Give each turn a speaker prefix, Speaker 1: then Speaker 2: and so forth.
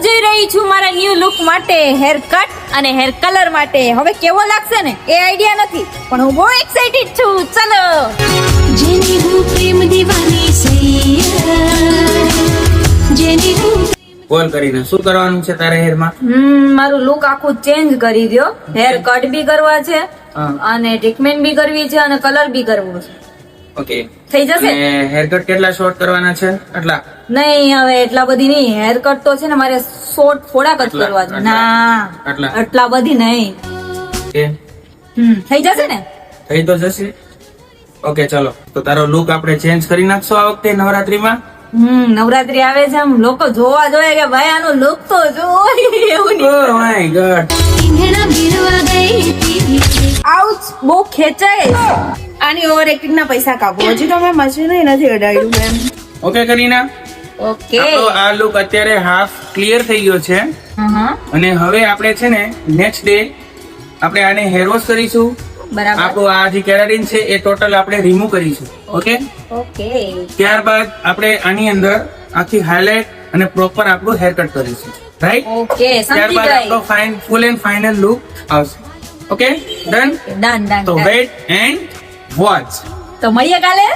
Speaker 1: જઈ રહી છું મારા ન્યુ લુક માટે, હેર કટ અને હેર કલર માટે. હવે કેવો લાગશે ને એ આઈડિયા નથી, પણ હું બહુ એક્સાઇટેડ છું. ચલો.
Speaker 2: જેની હું પ્રેમ દીવાની જેની હું
Speaker 3: કોલ કરીને શું કરવાનું છે તારે હેરમાં?
Speaker 1: મારું લુક આખું ચેન્જ કરી દો. હેર કટ બી કરવા છે અને ટ્રીટમેન્ટ બી કરવી છે અને કલર બી કરવો છે.
Speaker 3: ઓકે,
Speaker 1: થઈ જશે?
Speaker 3: અને હેર કટ કેટલા શોર્ટ કરવાના છે? આટલા
Speaker 1: નહીં, હવે એટલા બધી નહીં. હેર કટ તો છે ને મારે શોર્ટ થોડા કટ
Speaker 3: આટલા,
Speaker 1: કરવા છે.
Speaker 3: આટલા,
Speaker 1: ના,
Speaker 3: આટલા.
Speaker 1: આટલા બધી નહીં.
Speaker 3: ઓકે,
Speaker 1: થઈ જશે ને?
Speaker 3: થઈ તો જશે. ઓકે ચલો, તો તારો લુક આપણે ચેન્જ કરી નાખશો આ વખતે નવરાત્રીમાં.
Speaker 1: નવરાત્રી આવે છે, આમ લોકો જોવા જોઈએ કે ભાઈ આનો લુક તો જોવો એવું નહીં.
Speaker 3: ઓ માય ગોડ,
Speaker 2: ઈંધણા ભીરવા ગઈ હતી.
Speaker 1: આઉચ, બહુ ખેંચાય. આની ઓવર એક્ટિંગ ના પૈસા કાપો. હજી તો મેં મશીન નથી અડાડ્યું મેમ.
Speaker 3: Okay Kareena,
Speaker 1: okay.
Speaker 3: આપણો આ લુક અત્યારે હાફ ક્લિયર થઈ ગયો છે અને હવે આપણે છે ને નેક્સ્ટ ડે આપણે આને હેર વોશ કરીશું.
Speaker 1: બરાબર.
Speaker 3: આપણું આ જે કેરાટીન છે એ ટોટલ આપણે રિમૂવ કરીશું. Okay,
Speaker 1: okay.
Speaker 3: ત્યારબાદ આપણે આની અંદર આખી હાઇલાઇટ અને પ્રોપર આપણું હેર કટ કરીશું. રાઈટ?
Speaker 1: ઓકે, સમજી
Speaker 3: ત્યારબાદ આપણો
Speaker 1: ગઈ.
Speaker 3: ફૂલ એન્ડ ફાઇનલ લુક આવશે. Okay done?
Speaker 1: ડન ડન
Speaker 3: તો
Speaker 1: ડન.
Speaker 3: Weight and watch.
Speaker 1: તો મળીએ કાલે.